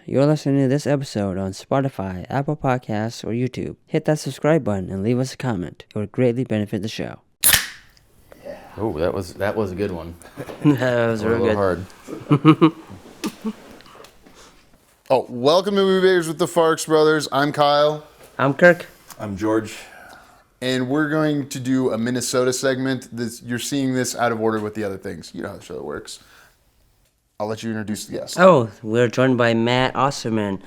You're listening to this episode on Spotify, Apple Podcasts, or YouTube. Hit that subscribe button and leave us a comment. It would greatly benefit the show. Oh, that was a good one. That was real good. Hard. Welcome to Movie Bakers with the Farx brothers. I'm Kyle. I'm Kirk. I'm George. And we're going to do a Minnesota segment. You're seeing this out of order with the other things. You know how the show works. I'll let you introduce the guest. Oh, we're joined by Matt Osterman,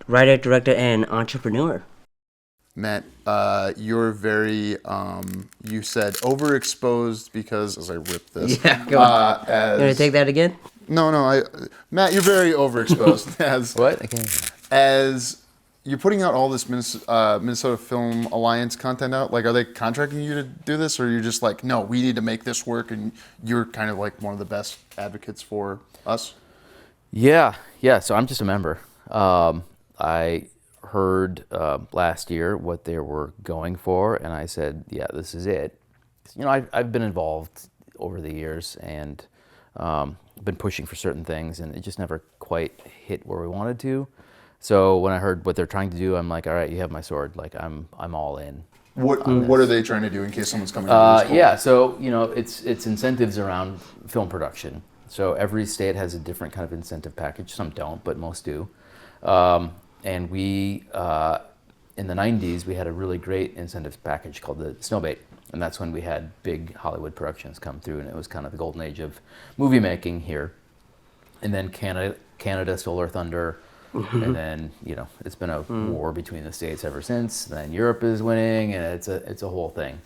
writer, director, and entrepreneur. Matt, you're very, you said overexposed because, as I rip this. Yeah, go on. You want to take that again? No, Matt, you're very overexposed. What? I can't. As you're putting out all this Minnesota Film Alliance content out, like, are they contracting you to do this, or you're just like, no, we need to make this work, and you're kind of like one of the best advocates for us? Yeah. So I'm just a member. I heard last year what they were going for, and I said, yeah, this is it. You know, I've been involved over the years and been pushing for certain things, and it just never quite hit where we wanted to. So when I heard what they're trying to do, I'm like, all right, you have my sword. Like, I'm all in. What are they trying to do in case someone's coming to this? Yeah, so, you know, it's incentives around film production. So every state has a different kind of incentive package. Some don't, but most do. And we, in the 90s, we had a really great incentives package called the Snowbait. And that's when we had big Hollywood productions come through, and it was kind of the golden age of movie making here. And then Canada stole our thunder. And then, you know, it's been a war between the states ever since. Then Europe is winning, and it's a whole thing.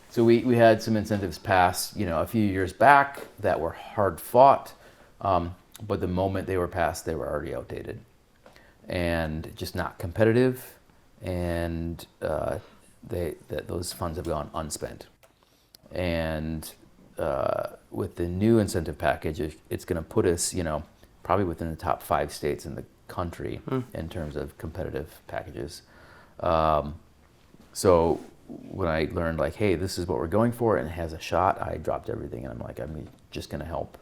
So we had some incentives passed, you know, a few years back that were hard fought, but the moment they were passed, they were already outdated and just not competitive, and those funds have gone unspent. And with the new incentive package, it's going to put us, you know, probably within the top 5 states in the country in terms of competitive packages. So when I learned, like, hey, this is what we're going for and it has a shot, I dropped everything and I'm like, I'm just going to help.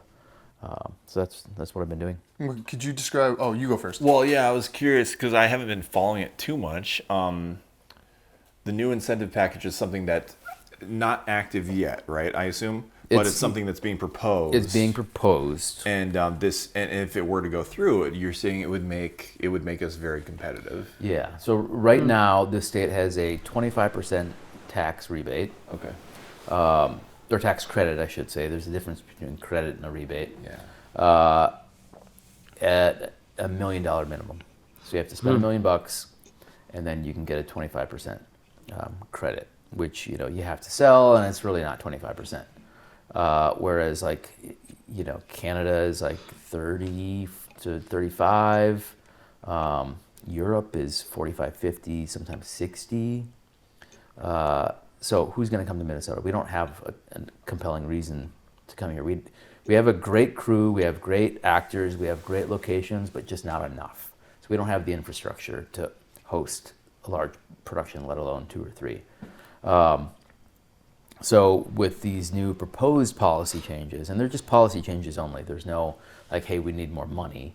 So that's what I've been doing. Could you describe? Oh, you go first. Well, yeah, I was curious because I haven't been following it too much. The new incentive package is something that's not active yet, right? I assume, but it's something that's being proposed. It's being proposed, and and if it were to go through, you're saying it would make us very competitive. Yeah. So right now, the state has a 25% tax rebate. Okay. Or tax credit, I should say. There's a difference between credit and a rebate. Yeah. At $1 million minimum. So you have to spend $1 million, and then you can get a 25% credit, which, you know, you have to sell, and it's really not 25%. Whereas, like, you know, Canada is like 30 to 35. Europe is 45, 50, sometimes 60. So who's going to come to Minnesota? We don't have a compelling reason to come here. We have a great crew, we have great actors, we have great locations, but just not enough. So we don't have the infrastructure to host a large production, let alone 2 or 3. So with these new proposed policy changes, and they're just policy changes only, there's no like, hey, we need more money.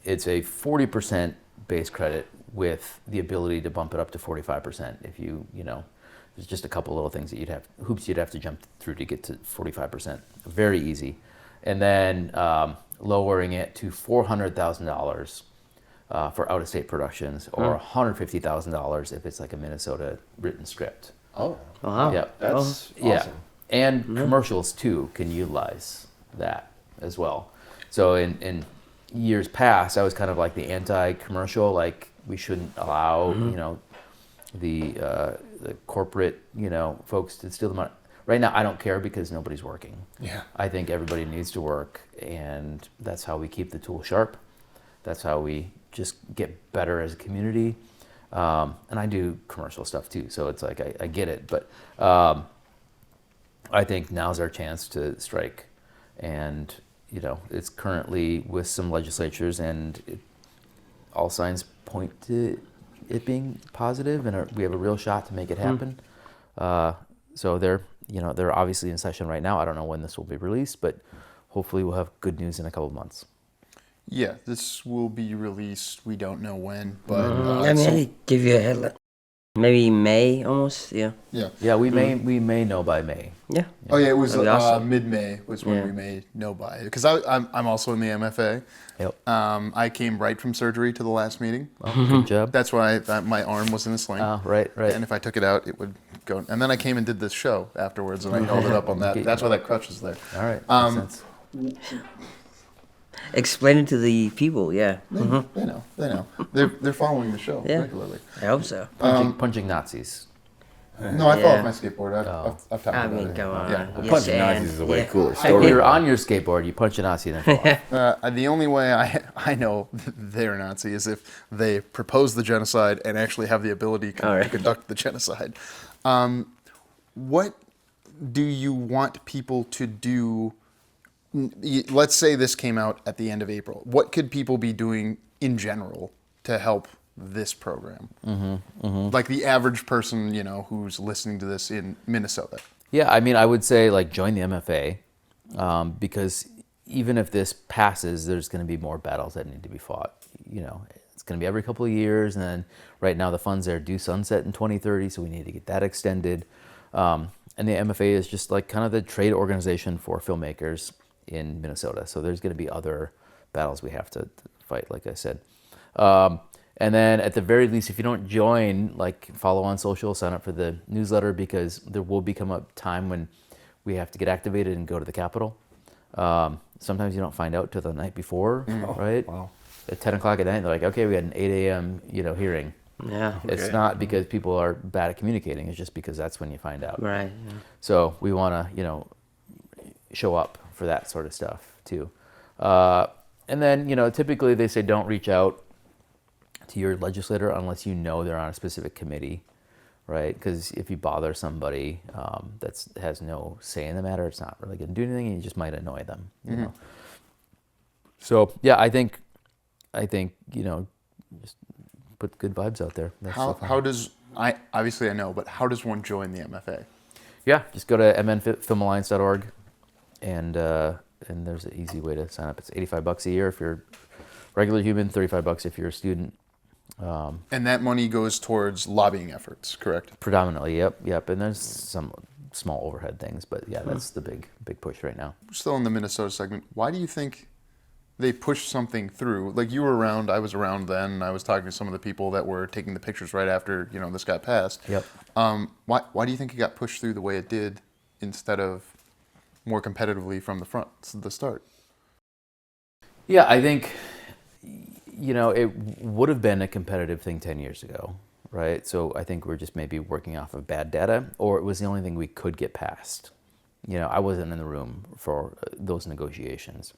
It's a 40% base credit with the ability to bump it up to 45% if you know, there's just a couple little things that hoops you'd have to jump through to get to 45%. Very easy. And then lowering it to $400,000 for out-of-state productions, or $150,000 if it's like a Minnesota written script. Oh. Wow. Yeah. That's awesome. Yeah. And commercials too can utilize that as well. So in years past, I was kind of like the anti-commercial, like we shouldn't allow, you know, the corporate, you know, folks to steal the money. Right now, I don't care because nobody's working. Yeah. I think everybody needs to work, and that's how we keep the tool sharp. That's how we just get better as a community. And I do commercial stuff too, so it's like I get it. But I think now's our chance to strike. And, you know, it's currently with some legislatures, and all signs point to it being positive, and we have a real shot to make it happen. So they're obviously in session right now. I don't know when this will be released, but hopefully we'll have good news in a couple of months. Yeah, this will be released. We don't know when, but I mean, I give you a headline. Maybe May almost. Yeah. yeah. Yeah, we may know by May. Yeah. Oh yeah, it was That'd be awesome. mid-May was when Yeah. we may know by, because I'm also in the MFA. Yep. I came right from surgery to the last meeting. Well, good job. That's why my arm was in a sling. Right. And if I took it out, it would go. And then I came and did this show afterwards, and I held it up on that. Okay. That's why that crutch is there. All right. Makes sense. Explain it to the people. Yeah. They know. They're following the show Yeah. regularly. I hope so. Punching Nazis. No, I fell Yeah. off my skateboard. I've talked I about mean, it. come on. Yeah. Yes, Punching and- Nazis is a way yeah. cooler If story. you're on your skateboard, you punch a Nazi and then fall off. The only way I know they're Nazi is if they propose the genocide and actually have the ability All right. to conduct the genocide. What do you want people to do? Let's say this came out at the end of April. What could people be doing in general to help this program? Like the average person, who's listening to this in Minnesota. Yeah, I mean, I would say like join the MFA because even if this passes, there's going to be more battles that need to be fought. It's going to be every couple of years, and then right now the funds there do sunset in 2030, so we need to get that extended. And the MFA is just like kind of the trade organization for filmmakers in Minnesota. So there's going to be other battles we have to fight, like I said. And then at the very least, if you don't join, like follow on social, sign up for the newsletter, because there will become a time when we have to get activated and go to the Capitol. Sometimes you don't find out till the night before, right? Wow. At 10 o'clock at night, they're like, okay, we had an 8 a.m. Hearing. Yeah. It's not because people are bad at communicating. It's just because that's when you find out. Right. Yeah. So we want to, show up for that sort of stuff too. And then, typically they say don't reach out to your legislator unless they're on a specific committee, right? Because if you bother somebody that has no say in the matter, it's not really going to do anything, and you just might annoy them. You know. So yeah, I think just put good vibes out there. That's so fun. How does I know, but how does one join the MFA? Yeah, just go to mnfilmalliance.org, and there's an easy way to sign up. It's $85 a year if you're a regular human, $35 if you're a student. And that money goes towards lobbying efforts, correct? Predominantly, yep. And there's some small overhead things, but yeah, that's the big push right now. We're still in the Minnesota segment. Why do you think they push something through? Like, you were around, I was around then, and I was talking to some of the people that were taking the pictures right after, this got passed. Yep. Why do you think it got pushed through the way it did instead of more competitively from the start? Yeah, I think, it would have been a competitive thing 10 years ago, right? So I think we're just maybe working off of bad data, or it was the only thing we could get past. I wasn't in the room for those negotiations.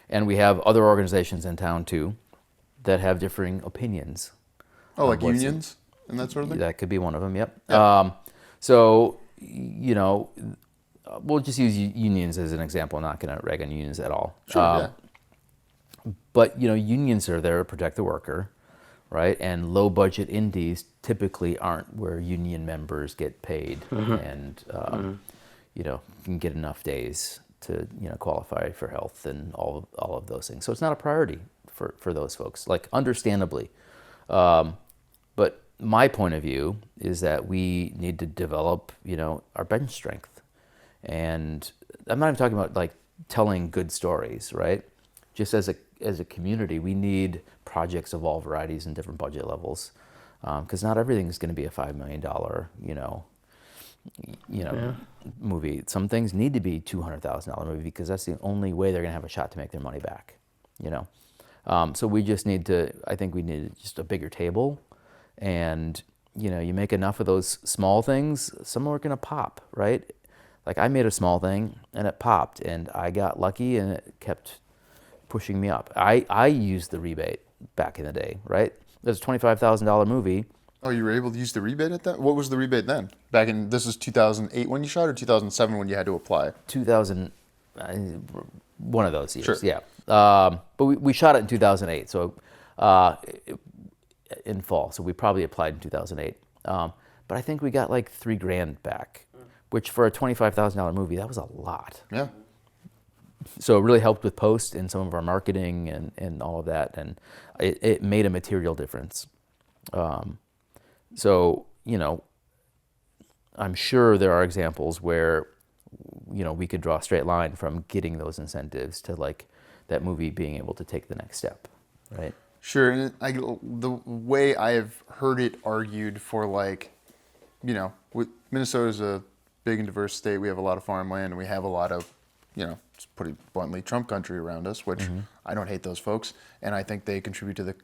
And we have other organizations in town too that have differing opinions. Oh, like unions and that sort of thing? That could be one of them, yep. Yeah. So, we'll just use unions as an example. I'm not going to rag on unions at all. Sure, yeah. But, unions are there to protect the worker, right? And low budget indies typically aren't where union members get paid and, can get enough days to, qualify for health and all of those things. So it's not a priority for those folks, like understandably. But my point of view is that we need to develop, our bench strength. And I'm not even talking about like telling good stories, right? Just as a community, we need projects of all varieties and different budget levels, because not everything is going to be a $5 million, movie. Some things need to be $200,000 movie because that's the only way they're going to have a shot to make their money back. So we just need to. I think we need just a bigger table, and you make enough of those small things, some are going to pop, right? Like I made a small thing and it popped, and I got lucky, and it kept pushing me up. I used the rebate back in the day, right? There's a $25,000 movie. Oh, you were able to use the rebate at that? What was the rebate then? This is 2008 when you shot, or 2007 when you had to apply? 2000, one of those years, Sure. yeah. But we shot it in 2008, so in fall. So we probably applied in 2008. But I think we got like $3,000 back, which for a $25,000 movie, that was a lot. Yeah. So it really helped with post and some of our marketing and all of that, and it made a material difference. So, I'm sure there are examples where, we could draw a straight line from getting those incentives to like that movie being able to take the next step, right? Sure, and the way I have heard it argued for like, Minnesota's a big and diverse state. We have a lot of farmland, and we have a lot of, just put it bluntly, Trump country around us, which I don't hate those folks, and I think they contribute to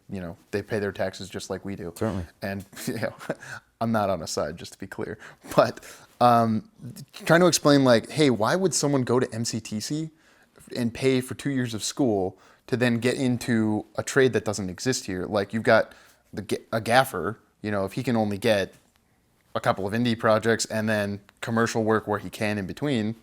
they pay their taxes just like we do. Certainly. And I'm not on a side, just to be clear, but trying to explain like, hey, why would someone go to MCTC and pay for 2 years of school to then get into a trade that doesn't exist here? Like you've got a gaffer, if he can only get a couple of indie projects and then commercial work where he can in between,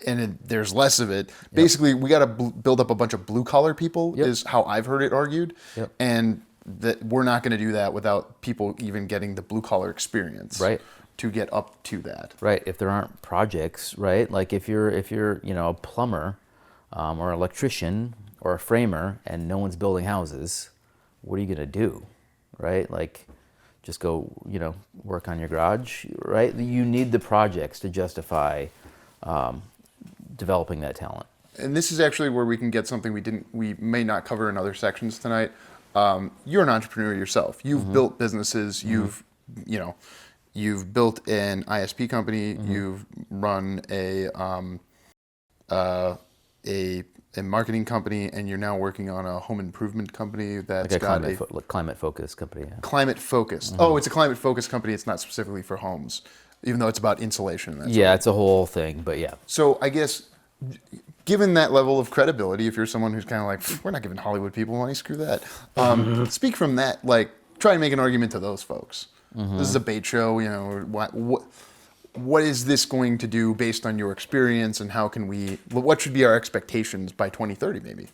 and there's less of it. Yep. Basically, we got to build up a bunch of blue collar people, yep, is how I've heard it argued. Yep. And that we're not going to do that without people even getting the blue collar experience, right, to get up to that. Right. If there aren't projects, right? Like if you're a plumber or an electrician or a framer and no one's building houses, what are you going to do, right? Like just go, work on your garage, right? You need the projects to justify developing that talent. And this is actually where we can get something we may not cover in other sections tonight. You're an entrepreneur yourself. You've built businesses. You've built an ISP company. You've run a marketing company, and you're now working on a home improvement company that's like got climate focused company. Yeah. Climate focused. Oh, it's a climate focused company. It's not specifically for homes, even though it's about insulation. And yeah, it's a whole thing, but yeah. So I guess, given that level of credibility, if you're someone who's kind of like, we're not giving Hollywood people money, screw that. Speak from that, like, try and make an argument to those folks. This is a bait show, what is this going to do based on your experience, and what should be our expectations by 2030 maybe?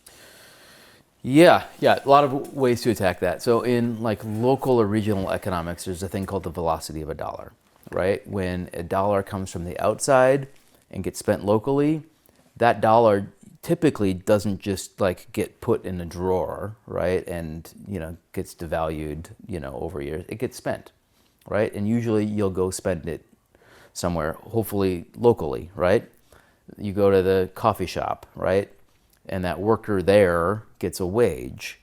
Yeah, a lot of ways to attack that. So in like local or regional economics, there's a thing called the velocity of a dollar, right? When a dollar comes from the outside and gets spent locally, that dollar typically doesn't just like get put in a drawer, right? And, gets devalued, over years. It gets spent, right? And usually you'll go spend it somewhere, hopefully locally, right? You go to the coffee shop, right? And that worker there gets a wage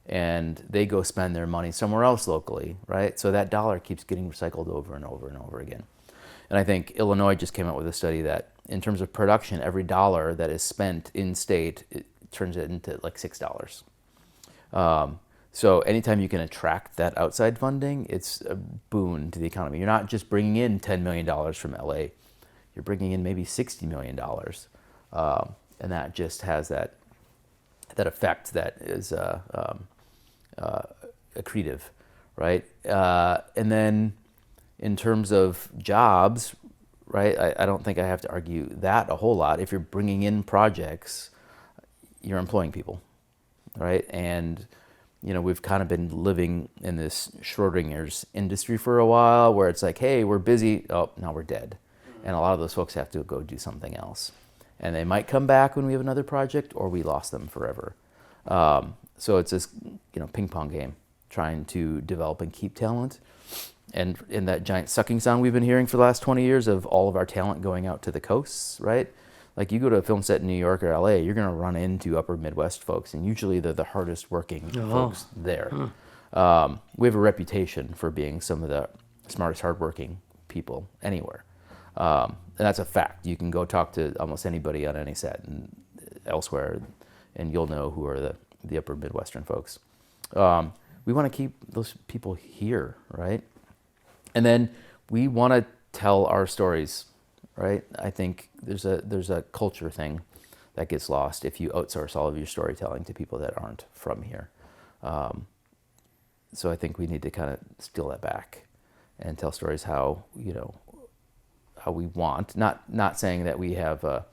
and they go spend their money somewhere else locally, right? So that dollar keeps getting recycled over and over and over again. And I think Illinois just came out with a study that in terms of production, every dollar that is spent in state, it turns it into like $6. So anytime you can attract that outside funding, it's a boon to the economy. You're not just bringing in $10 million from LA, you're bringing in maybe $60 million. And that just has that effect that is accretive, right? And then in terms of jobs, right, I don't think I have to argue that a whole lot. If you're bringing in projects, you're employing people, right? And we've kind of been living in this Schrodinger's industry for a while where it's like, hey, we're busy. Oh, now we're dead. And a lot of those folks have to go do something else. And they might come back when we have another project, or we lost them forever. So it's this, ping pong game, trying to develop and keep talent. And in that giant sucking sound we've been hearing for the last 20 years of all of our talent going out to the coasts, right? Like you go to a film set in New York or LA, you're going to run into upper Midwest folks, and usually they're the hardest working folks there. We have a reputation for being some of the smartest, hardworking people anywhere. And that's a fact. You can go talk to almost anybody on any set and elsewhere, and you'll know who are the upper Midwestern folks. We want to keep those people here, right? And then we want to tell our stories, right? I think there's a culture thing that gets lost if you outsource all of your storytelling to people that aren't from here. So I think we need to kind of steal that back and tell stories how we want. Not saying that we have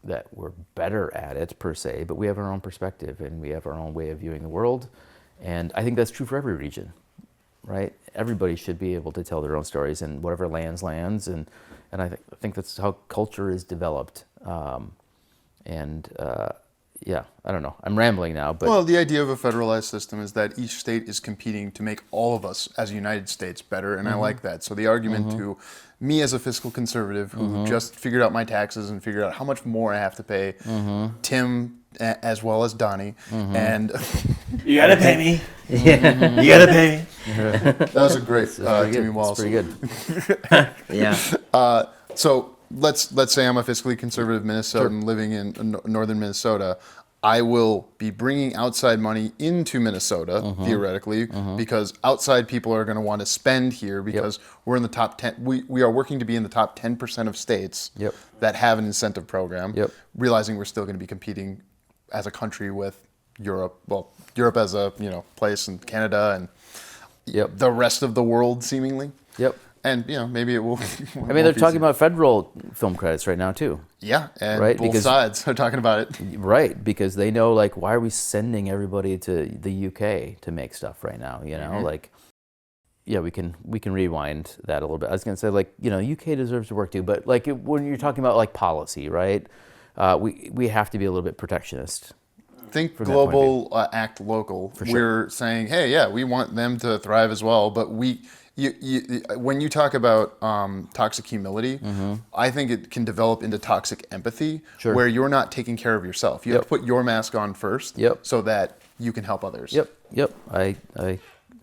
that we're better at it per se, but we have our own perspective and we have our own way of viewing the world. And I think that's true for every region, right? Everybody should be able to tell their own stories, and whatever lands. And I think that's how culture is developed. Yeah, I don't know. I'm rambling now, but Well, the idea of a federalized system is that each state is competing to make all of us as a United States better, and I like that. So the argument to me as a fiscal conservative who just figured out my taxes and figured out how much more I have to pay, Tim as well as Donnie, and You gotta pay me. Yeah. You gotta pay me. that was a great Timmy It's Walls. pretty good. Yeah. So let's say I'm a fiscally conservative Minnesotan living in northern Minnesota. I will be bringing outside money into Minnesota, theoretically, because outside people are going to want to spend here because we're in the top 10. We are working to be in the top 10% of states that have an incentive program, realizing we're still going to be competing as a country with Europe. Well, Europe as a place, and Canada and the rest of the world, seemingly. And maybe it will. I mean, they're talking about federal film credits right now too. Yeah, and right? both sides are talking about it. Right, because they know, like, why are we sending everybody to the UK to make stuff right now? Like, yeah, we can rewind that a little bit. I was going to say, like, UK deserves to work too, but like when you're talking about like policy, right? We have to be a little bit protectionist. Think global, act local. We're saying, hey, yeah, we want them to thrive as well, but when you talk about toxic humility, I think it can develop into toxic empathy, where you're not taking care of yourself. You have to put your mask on first, so that you can help others.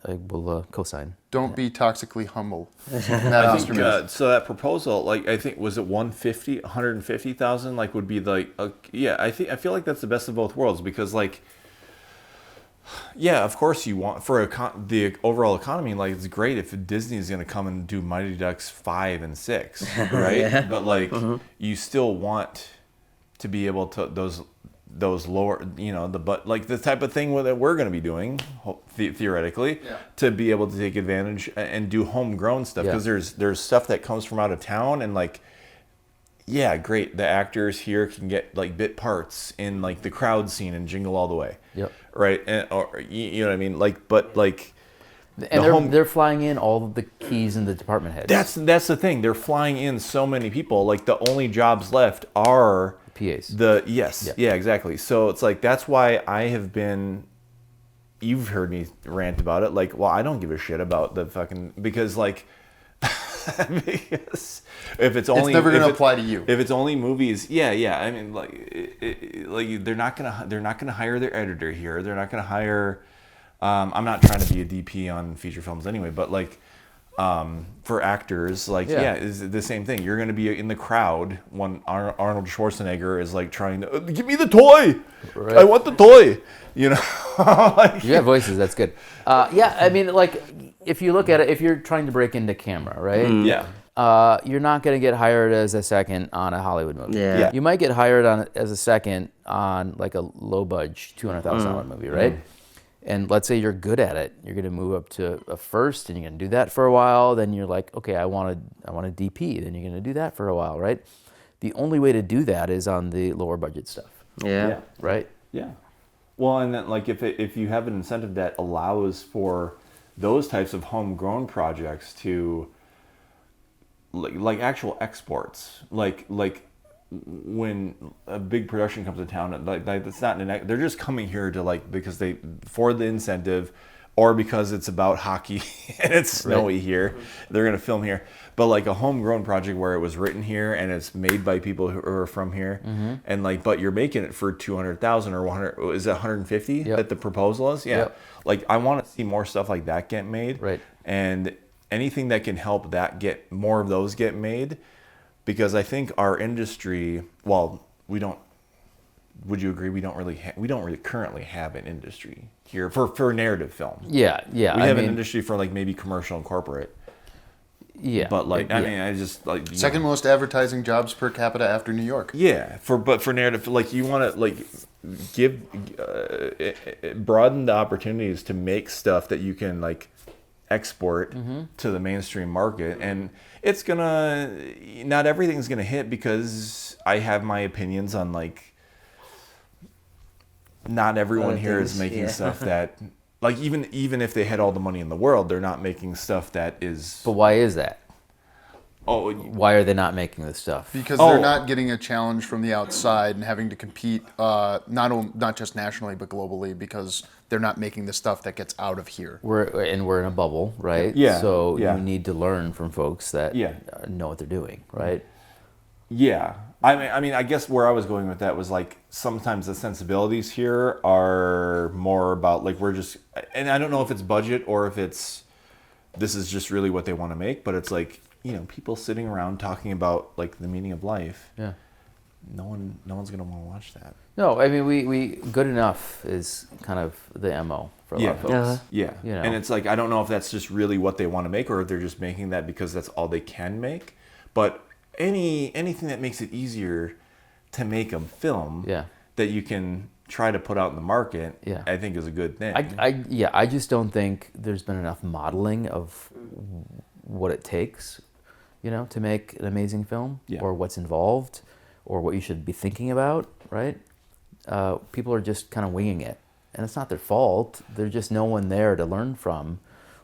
I will co-sign. Don't be toxically humble. Matt Osterman. So that proposal, like, I think, was it 150,000? Like, would be like, I feel like that's the best of both worlds, because like. Yeah, of course you want for the overall economy. Like, it's great if Disney's going to come and do Mighty Ducks 5 and 6, right? But like, you still want to be able to those lower, like the type of thing that we're going to be doing theoretically to be able to take advantage and do homegrown stuff, because there's stuff that comes from out of town, and like. Yeah, great. The actors here can get like bit parts in like the crowd scene and Jingle All the Way. Right. Or you know what I mean? Like, but like, and they're flying in all of the keys and the department heads. That's the thing. They're flying in so many people. Like, the only jobs left are PAs. Yeah, exactly. So it's like, that's why I have been. You've heard me rant about it. Like, well, I don't give a shit about the fucking, because like. Because if it's never going to apply to you. If it's only movies, I mean, like they're not gonna hire their editor here. They're not gonna hire. I'm not trying to be a DP on feature films anyway, but like, for actors, like it's the same thing. You're gonna be in the crowd when Arnold Schwarzenegger is like trying to give me the toy. Right. I want the toy. Like, you have voices. That's good. I mean, like. If you look at it, if you're trying to break into camera, right? You're not going to get hired as a second on a Hollywood movie. You might get hired as a second on like a low budget $200,000 movie, right? And let's say you're good at it, you're going to move up to a first, and you're going to do that for a while. Then you're like, okay, I want a DP. Then you're going to do that for a while, right? The only way to do that is on the lower budget stuff. Right. Well, and then like if you have an incentive that allows for those types of homegrown projects to like actual exports, like when a big production comes to town, like it's not they're just coming here to like, because for the incentive, or because it's about hockey and it's snowy here, they're gonna film here. But like a homegrown project where it was written here and it's made by people who are from here, and like, but you're making it for 200,000 or 100, is it 150 that the proposal is? Like, I want to see more stuff like that get made, and anything that can help that get more of those get made, because I think our industry, well, we don't. Would you agree? We don't really currently have an industry here for narrative film. We have an industry for like maybe commercial and corporate. But like, I mean, I just like second most advertising jobs per capita after New York. But for narrative, like, you want to like give broaden the opportunities to make stuff that you can like export to the mainstream market, and it's not everything's gonna hit, because I have my opinions on like. Not everyone here is making stuff that, like, even if they had all the money in the world, they're not making stuff that is. But why is that? why are they not making this stuff? Because they're not getting a challenge from the outside and having to compete not just nationally but globally, because they're not making the stuff that gets out of here. We're in a bubble, right? Yeah. So Yeah. you need to learn from folks that know what they're doing, right? Yeah. I mean, I guess where I was going with that was like sometimes the sensibilities here are more about like we're just, and I don't know if it's budget or if this is just really what they want to make, but it's like, people sitting around talking about like the meaning of life. Yeah. No one's gonna want to watch that. No, I mean we good enough is kind of the MO for a lot of folks. Yeah. You know. And it's like I don't know if that's just really what they want to make or if they're just making that because that's all they can make. But anything that makes it easier to make a film that you can try to put out in the market, I think is a good thing. I just don't think there's been enough modeling of what it takes, to make an amazing film or what's involved or what you should be thinking about, right? People are just kind of winging it, and it's not their fault. There's just no one there to learn from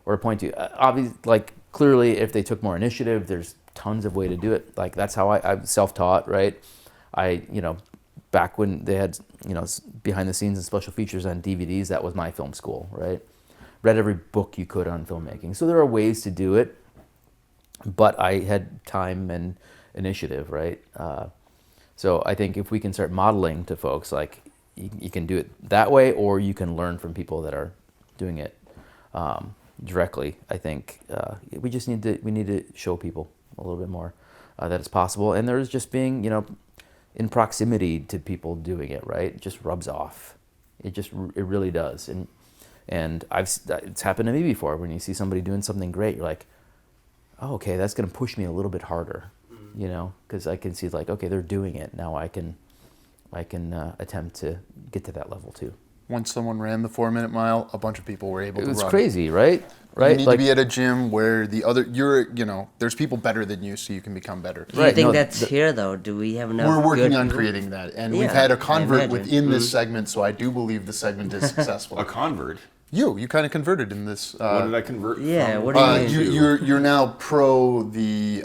or to point to. Obviously, like clearly, if they took more initiative, there's tons of way to do it. Like that's how I'm self-taught, right? Back when they had, behind the scenes and special features on DVDs, that was my film school, right? Read every book you could on filmmaking. So there are ways to do it, but I had time and initiative, right? So I think if we can start modeling to folks, like you can do it that way, or you can learn from people that are doing it directly. I think we need to show people a little bit more that it's possible, and there's just being in proximity to people doing it, right? It just rubs off. It really does, and it's happened to me before. When you see somebody doing something great, you're like, oh, okay, that's going to push me a little bit harder, because I can see like, okay, they're doing it now. I can attempt to get to that level too. Once someone ran the 4-minute mile, a bunch of people were able to run. It was crazy, right? You need to be at a gym where there's people better than you, so you can become better. Do you think that's here, though? Do we have enough? We're working on people? creating that, and we've had a convert within this segment, so I do believe the segment is successful. A convert? You kind of converted in this. What did I convert from? What do you mean? You're now pro the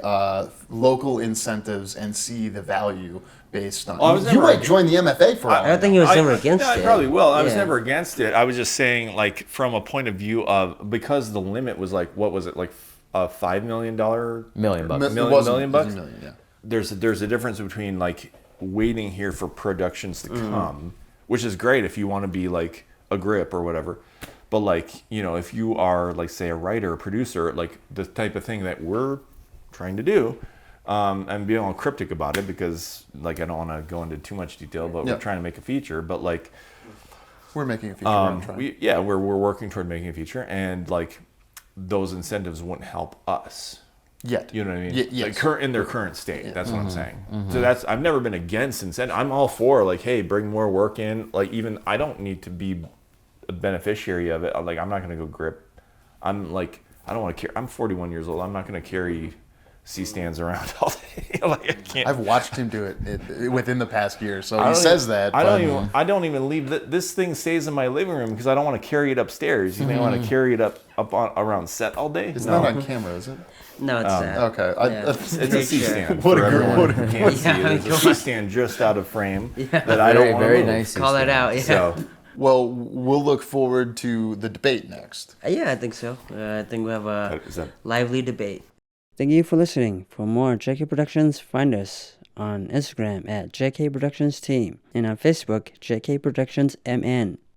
local incentives and see the value based on. You might join the MFA for all. I don't think he was ever against it. I probably will. I was never against it. I was just saying, like, from a point of view of because the limit was like, what was it, like a $5 million million bucks. Million bucks. Million, yeah. There's a difference between like waiting here for productions to come, which is great if you want to be like a grip or whatever. But like, if you are like say a writer, a producer, like the type of thing that we're trying to do, and being all cryptic about it because like I don't want to go into too much detail, but we're trying to make a feature. But like, we're making a feature. We're working toward making a feature, and like those incentives wouldn't help us yet. You know what I mean? Yes. Like in their current state. That's what I'm saying. So I've never been against incentive. I'm all for like, hey, bring more work in. Like even I don't need to be a beneficiary of it. Like I'm not gonna go grip. I'm like I don't want to carry. I'm 41 years old. I'm not gonna carry C-stands around all day. Like I can't. I've watched him do it within the past year, so he says that. I don't even leave. This thing stays in my living room because I don't want to carry it upstairs. You think I want to carry it up around set all day? It's not on camera, is it? No, it's not. Okay. It's a C-stand. What for a good everyone one. who can't see it. It's a C-stand just out of frame that I don't want to very move. nice. Call it out. Yeah. So Well, we'll look forward to the debate next. I think so. I think we have a lively debate. Thank you for listening. For more JK Productions, find us on Instagram at JK Productions Team and on Facebook, JK Productions MN.